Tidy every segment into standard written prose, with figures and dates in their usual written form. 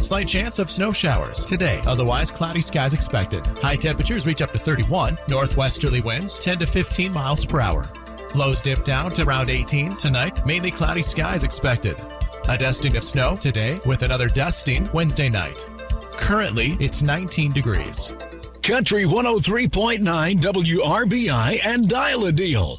Slight chance of snow showers today. Otherwise, cloudy skies expected. High temperatures reach up to 31. Northwesterly winds 10 to 15 miles per hour. Lows dip down to around 18 tonight. Mainly cloudy skies expected. A dusting of snow today with another dusting Wednesday night. Currently, it's 19 degrees. Country 103.9 WRBI and Dial a Deal.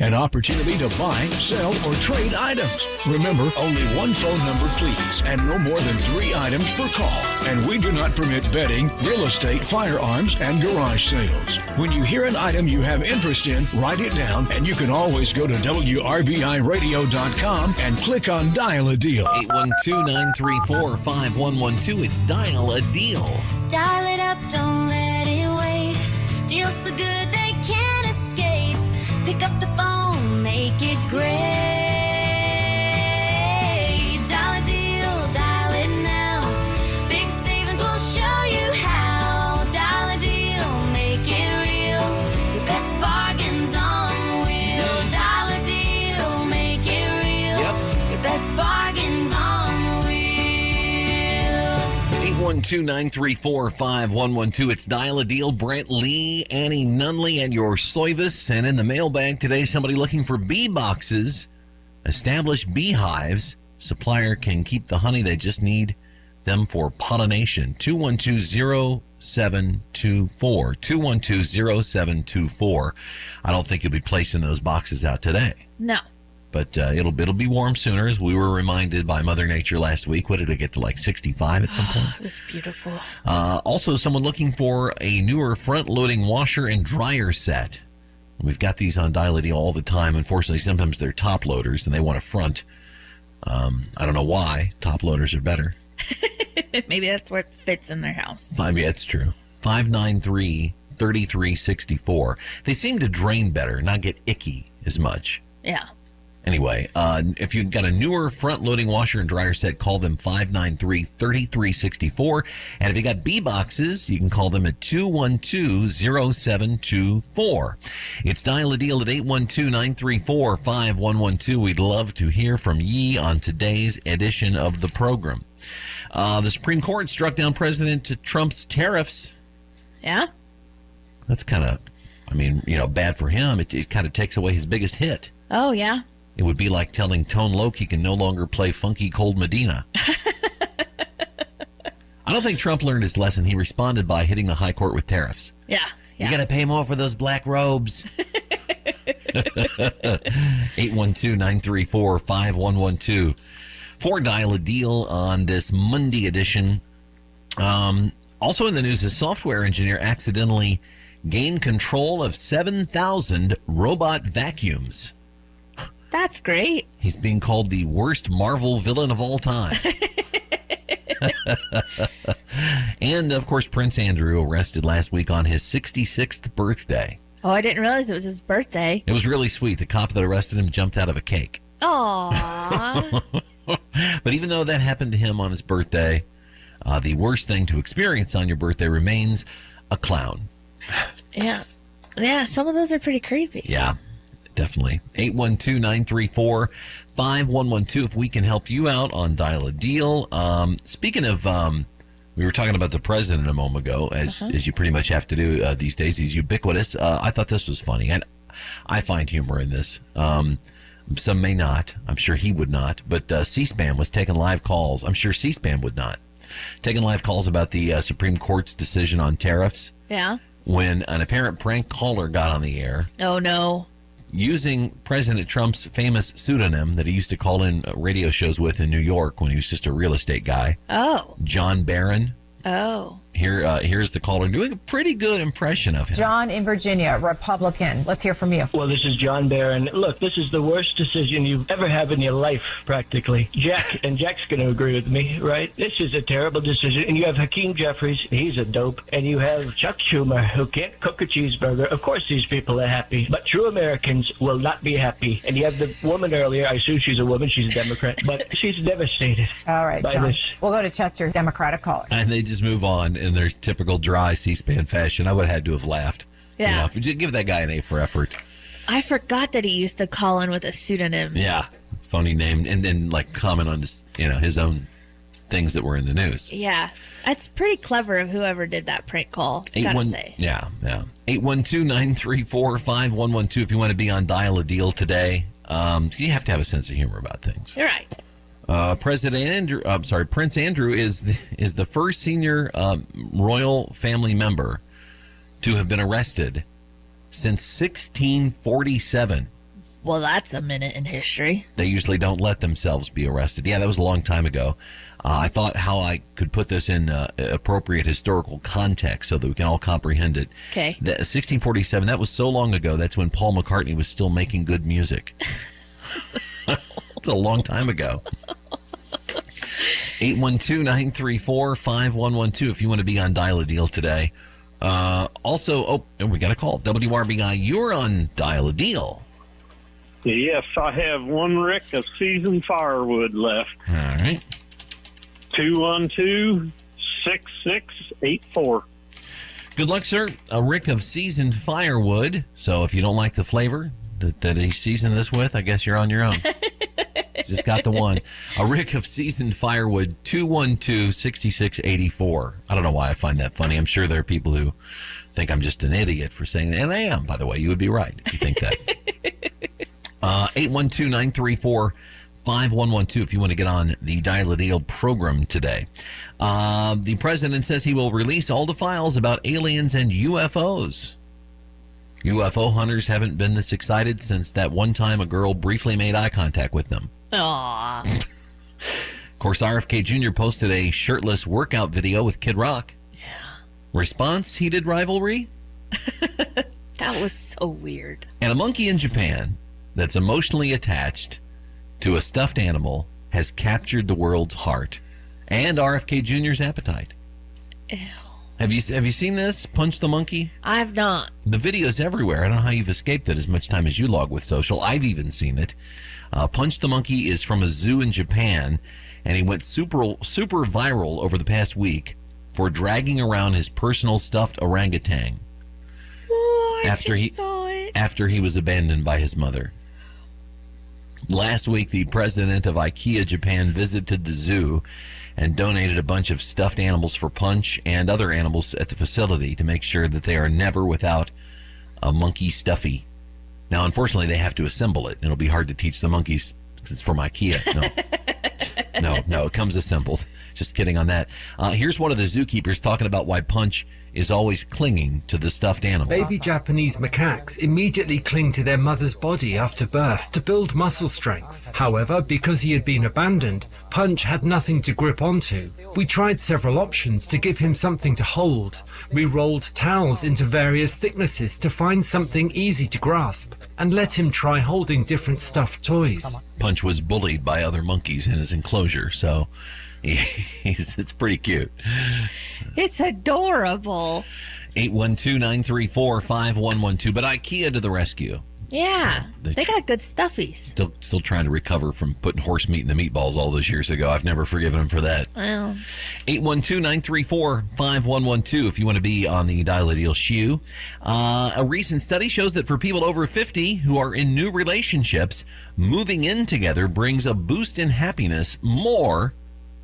An opportunity to buy, sell, or trade items. Remember, only one phone number, please, and no more than 3 items per call. And we do not permit betting, real estate, firearms, and garage sales. When you hear an item you have interest in, write it down, and you can always go to WRBIRadio.com and click on Dial a Deal. 812-934-5112. It's Dial a Deal. Dial it up, don't let it wait. Deals so good they can't escape. Pick up the phone, make it great. Dial a deal, dial it now. Big savings will show you how. Dial a deal, make it real. Your best bargains on the wheel. Dial a deal, make it real. Yep. Your best bargains on the wheel. 812-934-5112. It's Dial a Deal. Brent Lee, Annie Nunley, and your Soyvis. And in the mailbag today, somebody looking for bee boxes. Established beehives. Supplier can keep the honey. They just need them for pollination. 212-0724. 212-0724. I don't think you'll be placing those boxes out today. No. But it'll be warm sooner, as we were reminded by Mother Nature last week. What did it get to, like 65 at some point? It was beautiful. Also, someone looking for a newer front-loading washer and dryer set. We've got these on Dial a Deal all the time. Unfortunately, sometimes they're top loaders, and they want a front. I don't know why. Top loaders are better. Maybe that's where it fits in their house. Yeah, that's true. 593-3364. They seem to drain better, not get icky as much. Yeah. Anyway, if you've got a newer front-loading washer and dryer set, call them 593-3364. And if you got bee boxes, you can call them at 212-0724. It's Dial a Deal at 812-934-5112. We'd love to hear from ye on today's edition of the program. The Supreme Court struck down President Trump's tariffs. Yeah? That's kind of, bad for him. It kind of takes away his biggest hit. Oh, yeah. It would be like telling Tone Loc he can no longer play Funky Cold Medina. I don't think Trump learned his lesson. He responded by hitting the high court with tariffs. Yeah. You got to pay more for those black robes. 812-934-5112. For Dial a Deal on this Monday edition. Also in the news, a software engineer accidentally gained control of 7,000 robot vacuums. That's great. He's being called the worst Marvel villain of all time. And, of course, Prince Andrew arrested last week on his 66th birthday. Oh, I didn't realize it was his birthday. It was really sweet. The cop that arrested him jumped out of a cake. Aww. But even though that happened to him on his birthday, the worst thing to experience on your birthday remains a clown. Yeah. Yeah, some of those are pretty creepy. Yeah. Definitely. 812-934-5112 if we can help you out on Dial a Deal. Speaking of, we were talking about the president a moment ago, as you pretty much have to do these days. He's ubiquitous. I thought this was funny, and I find humor in this. Some may not. I'm sure he would not. But C-SPAN was taking live calls. I'm sure C-SPAN would not. Taking live calls about the Supreme Court's decision on tariffs. Yeah. When an apparent prank caller got on the air. Oh, no. Using President Trump's famous pseudonym that he used to call in radio shows with in New York when he was just a real estate guy. Oh. John Barron. Oh. Here's the caller doing a pretty good impression of him. John in Virginia, Republican. Let's hear from you. Well, this is John Barron. Look, this is the worst decision you've ever had in your life, practically. Jack's going to agree with me, right? This is a terrible decision. And you have Hakeem Jeffries. He's a dope. And you have Chuck Schumer, who can't cook a cheeseburger. Of course, these people are happy. But true Americans will not be happy. And you have the woman earlier. I assume she's a woman. She's a Democrat. But she's devastated. All right, by John. this. We'll go to Chester, Democratic caller. And they just move on in their typical dry C-SPAN fashion. I would have had to have laughed. Yeah. Give that guy an A for effort. I forgot that he used to call in with a pseudonym. Yeah. Phony name. And then, comment on this, his own things that were in the news. Yeah. That's pretty clever of whoever did that prank call, gotta say. Yeah. 812-934-5112 if you want to be on Dial a Deal today. You have to have a sense of humor about things. You're right. Prince Andrew is the first senior royal family member to have been arrested since 1647. Well, that's a minute in history. They usually don't let themselves be arrested. Yeah, that was a long time ago. I thought how I could put this in appropriate historical context so that we can all comprehend it. Okay. 1647, that was so long ago. That's when Paul McCartney was still making good music. It's a long time ago. 812-934-5112 if you want to be on Dial a Deal today. Also, we got a call. WRBI, you're on Dial a Deal. Yes, I have one rick of seasoned firewood left. All right. 212-6684. Good luck, sir. A rick of seasoned firewood. So if you don't like the flavor that he seasoned this with, I guess you're on your own. Just got the one. A rick of seasoned firewood, 212-6684. I don't know why I find that funny. I'm sure there are people who think I'm just an idiot for saying that. And I am, by the way. You would be right if you think that. 812-934-5112 if you want to get on the Dial a Deal program today. The president says he will release all the files about aliens and UFOs. UFO hunters haven't been this excited since that one time a girl briefly made eye contact with them. Aww. Of course, RFK Jr. posted a shirtless workout video with Kid Rock. Yeah. Response, heated rivalry? That was so weird. And a monkey in Japan that's emotionally attached to a stuffed animal has captured the world's heart and RFK Jr.'s appetite. Ew. Have you seen this? Punch the Monkey? I've not. The video's everywhere. I don't know how you've escaped it as much time as you log with social. I've even seen it. Punch the Monkey is from a zoo in Japan, and he went super viral over the past week for dragging around his personal stuffed orangutan. Oh, after he was abandoned by his mother. Last week, the president of IKEA Japan visited the zoo and donated a bunch of stuffed animals for Punch and other animals at the facility to make sure that they are never without a monkey stuffy. Now, unfortunately, they have to assemble it. It'll be hard to teach the monkeys because it's from IKEA. No, it comes assembled. Just kidding on that. Here's one of the zookeepers talking about why Punch is always clinging to the stuffed animal. Baby Japanese macaques immediately cling to their mother's body after birth to build muscle strength. However, because he had been abandoned, Punch had nothing to grip onto. We tried several options to give him something to hold. We rolled towels into various thicknesses to find something easy to grasp, and let him try holding different stuffed toys. Punch was bullied by other monkeys in his enclosure, so it's pretty cute. It's adorable. 812-934-5112. But IKEA to the rescue. Yeah, So they got good stuffies. Still trying to recover from putting horse meat in the meatballs all those years ago. I've never forgiven them for that. Well, 812-934-5112 if you want to be on the Dial a Deal shoe. A recent study shows that for people over 50 who are in new relationships, moving in together brings a boost in happiness more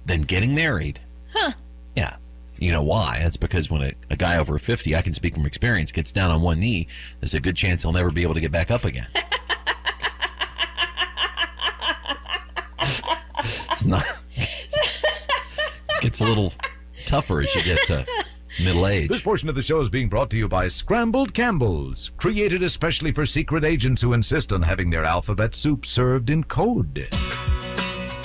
than getting married. Huh. Yeah. You know why? That's because when a guy over 50, I can speak from experience, gets down on one knee, there's a good chance he'll never be able to get back up again. It's not. It gets a little tougher as you get to middle age. This portion of the show is being brought to you by Scrambled Campbell's, created especially for secret agents who insist on having their alphabet soup served in code.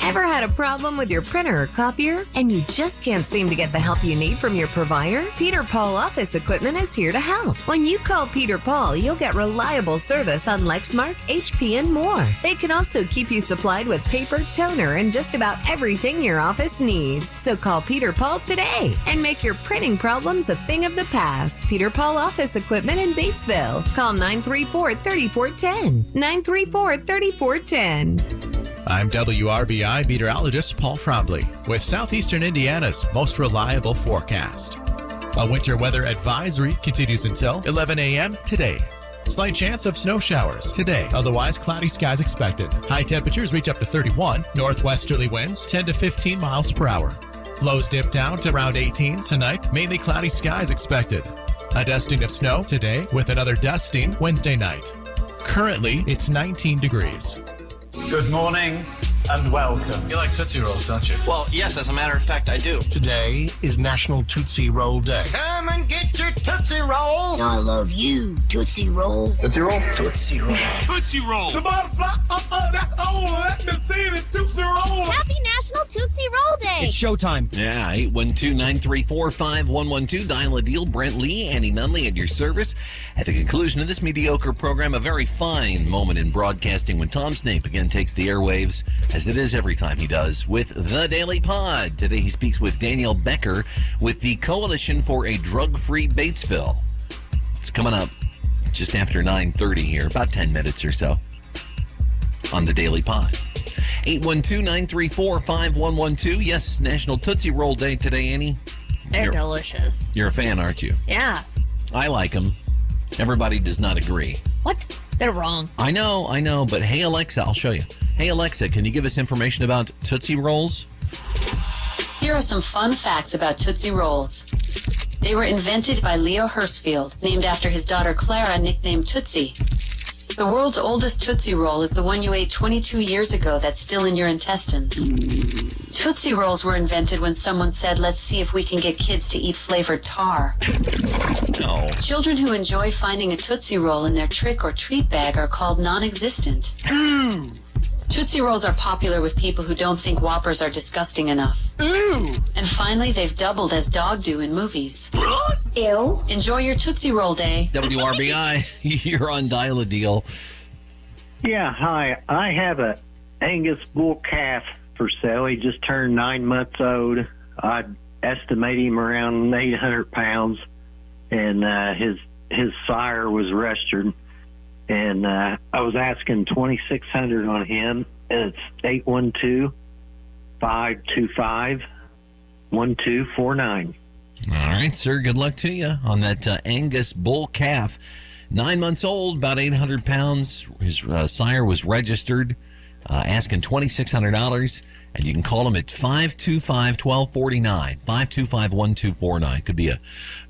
Ever had a problem with your printer or copier and you just can't seem to get the help you need from your provider? Peter Paul Office Equipment is here to help. When you call Peter Paul, you'll get reliable service on Lexmark, HP, and more. They can also keep you supplied with paper, toner, and just about everything your office needs. So call Peter Paul today and make your printing problems a thing of the past. Peter Paul Office Equipment in Batesville. Call 934-3410. 934-3410. I'm WRBI meteorologist Paul Trombley with Southeastern Indiana's most reliable forecast. A winter weather advisory continues until 11 a.m. today. Slight chance of snow showers today. Otherwise, cloudy skies expected. High temperatures reach up to 31. Northwesterly winds 10 to 15 miles per hour. Lows dip down to around 18 tonight. Mainly cloudy skies expected. A dusting of snow today with another dusting Wednesday night. Currently, it's 19 degrees. Good morning and welcome. You like Tootsie Rolls, don't you? Well, yes, as a matter of fact, I do. Today is National Tootsie Roll Day. Come and get your Tootsie Roll. I love you, Tootsie Roll. Tootsie Roll? Tootsie Roll. Tootsie Roll. The butterfly, that's all. Let me see the Tootsie Roll. Happy National Tootsie Roll Day. It's showtime. Yeah, 812-934-5112. Dial a deal. Brent Lee, Annie Nunley at your service. At the conclusion of this mediocre program, a very fine moment in broadcasting when Tom Snape again takes the airwaves, as it is every time he does, with The Daily Pod. Today he speaks with Danielle Becker with the Coalition for a Drug-Free Batesville. It's coming up just after 9:30 here, about 10 minutes or so, on The Daily Pod. 812-934-5112. Yes, National Tootsie Roll Day today, Annie. They're delicious. You're a fan, aren't you? Yeah. I like them. Everybody does not agree. What? They're wrong. I know, but hey, Alexa, I'll show you. Hey, Alexa, can you give us information about Tootsie Rolls? Here are some fun facts about Tootsie Rolls. They were invented by Leo Hirschfield, named after his daughter Clara, nicknamed Tootsie. The world's oldest Tootsie Roll is the one you ate 22 years ago that's still in your intestines. Tootsie Rolls were invented when someone said, let's see if we can get kids to eat flavored tar. No. Children who enjoy finding a Tootsie Roll in their trick or treat bag are called non-existent. Tootsie Rolls are popular with people who don't think Whoppers are disgusting enough. Ew. And finally, they've doubled as dog do in movies. Ew. Enjoy your Tootsie Roll Day. WRBI, you're on Dial a Deal. Yeah, hi. I have a Angus bull calf for sale. He just turned 9 months old. I'd estimate him around 800 pounds, and his sire was registered. And I was asking $2,600 on him, and it's 812-525-1249. All right, sir. Good luck to you on that Angus bull calf. 9 months old, about 800 pounds. His sire was registered, asking $2,600. And you can call him at 525-1249, 525-1249. Could be a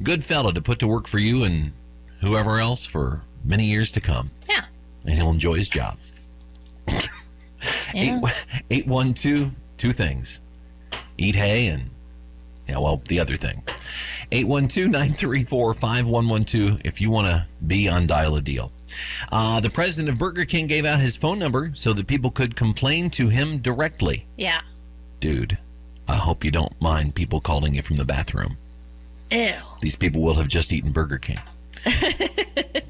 good fellow to put to work for you and whoever else for many years to come. Yeah. And he'll enjoy his job. Yeah. 812, two things. Eat hay and, the other thing. 812-934-5112 if you want to be on Dial a Deal. The president of Burger King gave out his phone number so that people could complain to him directly. Yeah. Dude, I hope you don't mind people calling you from the bathroom. Ew. These people will have just eaten Burger King.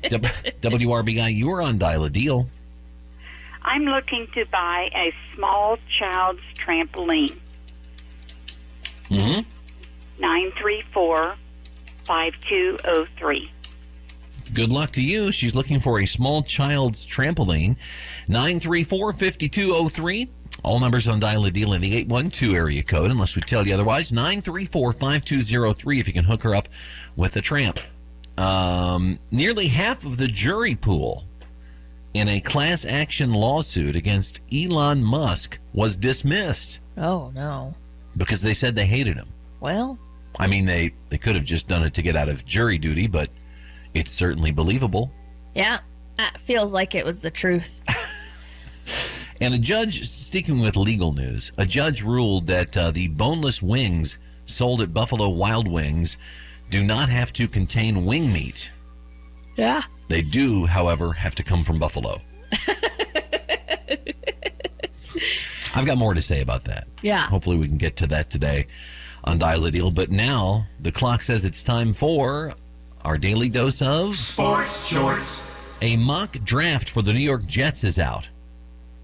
WRBI, you are on Dial a Deal. I'm looking to buy a small child's trampoline. Mm-hmm. 934-5203. Good luck to you. She's looking for a small child's trampoline. 934-5203. All numbers on Dial a Deal in the 812 area code, unless we tell you otherwise. 934-5203 if you can hook her up with a tramp. Nearly half of the jury pool in a class action lawsuit against Elon Musk was dismissed. Oh, no. Because they said they hated him. Well. I mean, they could have just done it to get out of jury duty, but it's certainly believable. Yeah. That feels like it was the truth. And a judge, sticking with legal news, a judge ruled that the boneless wings sold at Buffalo Wild Wings do not have to contain wing meat. Yeah. They do, however, have to come from Buffalo. I've got more to say about that. Yeah. Hopefully we can get to that today on Dial a Deal. But now the clock says it's time for our daily dose of Sports Shorts. A mock draft for the New York Jets is out.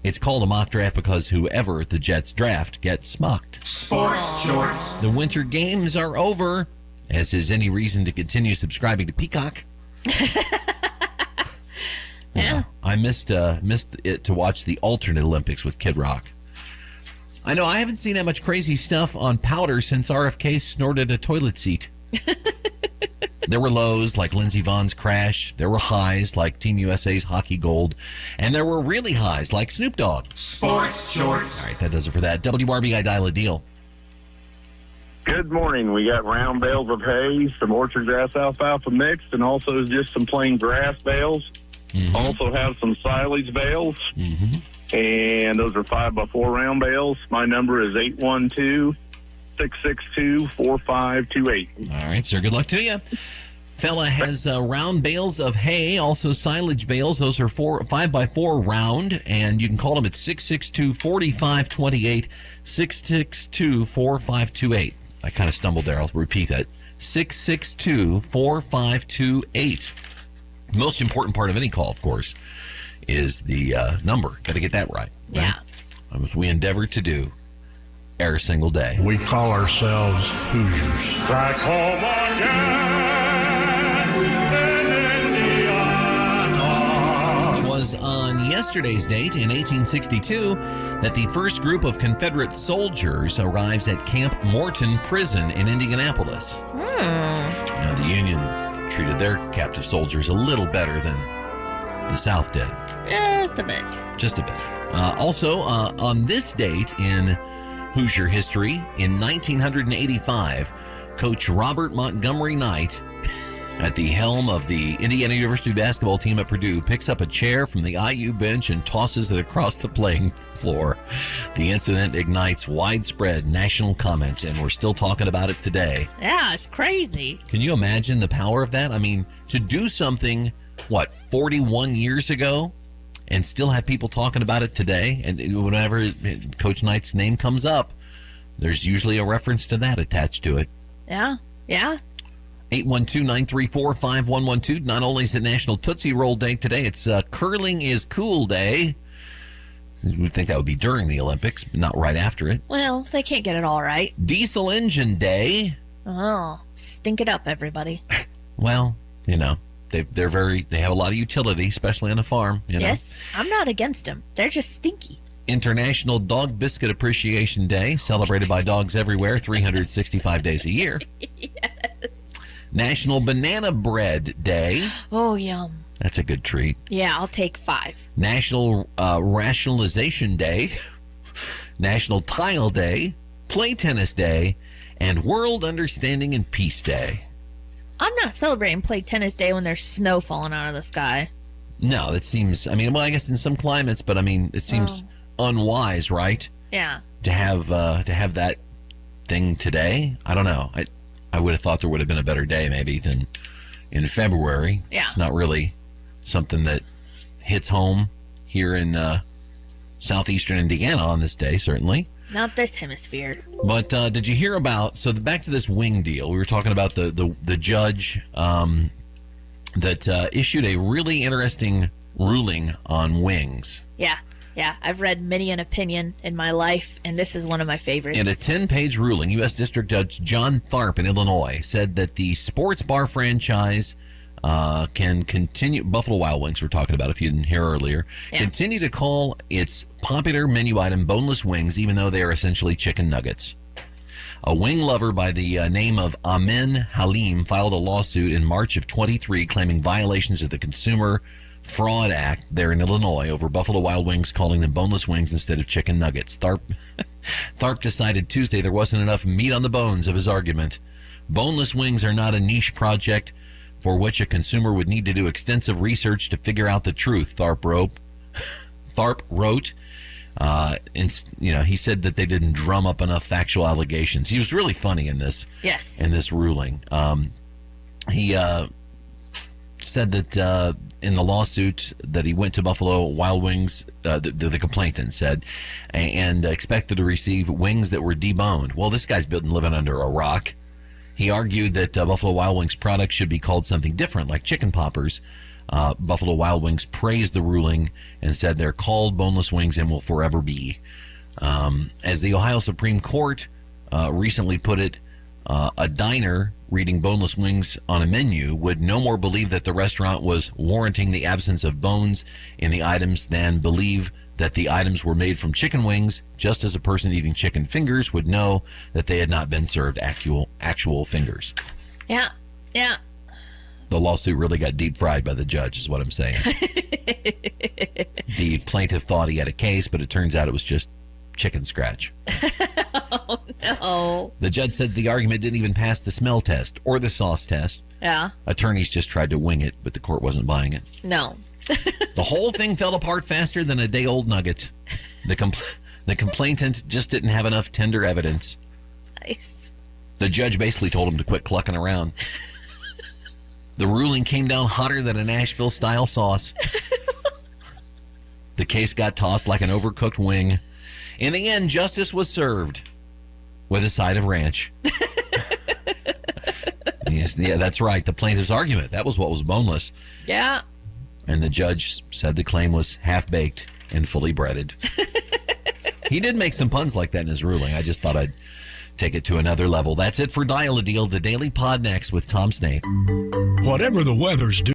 It's called a mock draft because whoever the Jets draft gets mocked. Sports Shorts. The winter games are over, as is any reason to continue subscribing to Peacock. Yeah. I missed it to watch the alternate Olympics with Kid Rock. I know I haven't seen that much crazy stuff on Powder since RFK snorted a toilet seat. There were lows like Lindsey Vohn's crash. There were highs like Team USA's hockey gold. And there were really highs like Snoop Dogg. Sports Shorts. All right, that does it for that. WRBI Dial a Deal. Good morning. We got round bales of hay, some orchard grass alfalfa mixed, and also just some plain grass bales. Also have some silage bales, and those are 5x4 round bales. My number is 812-662-4528. All right, sir. Good luck to you. Fella has round bales of hay, also silage bales. Those are 5x4 round, and you can call them at 662-4528, 662-4528. I kind of stumbled there. I'll repeat that. 662-4528. Most important part of any call, of course, is the number. Got to get that right. Yeah. As we endeavor to do every single day. We call ourselves Hoosiers. Back home again. It was on yesterday's date in 1862 that the first group of Confederate soldiers arrives at Camp Morton Prison in Indianapolis. Now, the Union treated their captive soldiers a little better than the South did. Just a bit. Just a bit. Also, on this date in Hoosier history, in 1985, Coach Robert Montgomery Knight, at the helm of the Indiana University basketball team at Purdue, picks up a chair from the IU bench and tosses it across the playing floor. The incident ignites widespread national comment, and we're still talking about it today. Yeah, it's crazy. Can you imagine the power of that? I mean, to do something, 41 years ago, and still have people talking about it today, and whenever Coach Knight's name comes up, there's usually a reference to that attached to it. Yeah. 812-934-5112. Not only is it National Tootsie Roll Day today, it's Curling is Cool Day. We'd think that would be during the Olympics, but not right after it. Well, they can't get it all right. Diesel Engine Day. Oh, stink it up, everybody. Well, they have a lot of utility, especially on a farm. Yes, I'm not against them. They're just stinky. International Dog Biscuit Appreciation Day, celebrated by dogs everywhere, 365 days a year. Yes. National Banana Bread Day. Oh, yum. That's a good treat. Yeah, I'll take 5. National Rationalization Day, National Tile Day, Play Tennis Day, and World Understanding and Peace Day. I'm not celebrating Play Tennis Day when there's snow falling out of the sky. No, that seems, I guess in some climates, but it seems unwise, right? Yeah. To have that thing today. I don't know. I would have thought there would have been a better day maybe than in February. Yeah. It's not really something that hits home here in southeastern Indiana on this day, certainly. Not this hemisphere. But did you hear about, back to this wing deal. We were talking about the judge that issued a really interesting ruling on wings. Yeah. I've read many an opinion in my life, and this is one of my favorites. In a 10-page ruling, U.S. District Judge John Tharp in Illinois said that the sports bar franchise can continue, Buffalo Wild Wings we're talking about if you didn't hear earlier, continue to call its popular menu item boneless wings, even though they are essentially chicken nuggets. A wing lover by the name of Amin Halim filed a lawsuit in March of 23 claiming violations of the Consumer Fraud Act there in Illinois over Buffalo Wild Wings calling them boneless wings instead of chicken nuggets. Tharp decided Tuesday there wasn't enough meat on the bones of his argument. Boneless wings are not a niche project for which a consumer would need to do extensive research to figure out the truth, Tharp wrote. He said that they didn't drum up enough factual allegations. He was really funny in this. Yes. In this ruling. He said that in the lawsuit that he went to Buffalo Wild Wings, the complainant said, and expected to receive wings that were deboned. Well, this guy's been living under a rock. He argued that Buffalo Wild Wings products should be called something different, like chicken poppers. Buffalo Wild Wings praised the ruling and said they're called boneless wings and will forever be. As the Ohio Supreme Court recently put it, a diner reading boneless wings on a menu would no more believe that the restaurant was warranting the absence of bones in the items than believe that the items were made from chicken wings, just as a person eating chicken fingers would know that they had not been served actual fingers. Yeah. The lawsuit really got deep fried by the judge, is what I'm saying. The plaintiff thought he had a case, but it turns out it was just chicken scratch. Oh, no. The judge said the argument didn't even pass the smell test or the sauce test. Yeah. Attorneys just tried to wing it, but the court wasn't buying it. No. The whole thing fell apart faster than a day-old nugget. The complainant just didn't have enough tender evidence. Nice. The judge basically told him to quit clucking around. The ruling came down hotter than a Nashville-style sauce. The case got tossed like an overcooked wing. In the end, justice was served with a side of ranch. Yes, yeah, that's right. The plaintiff's argument. That was what was boneless. Yeah. And the judge said the claim was half-baked and fully breaded. He did make some puns like that in his ruling. I just thought I'd take it to another level. That's it for Dial-A-Deal, the Daily Pod next with Tom Snape. Whatever the weather's doing.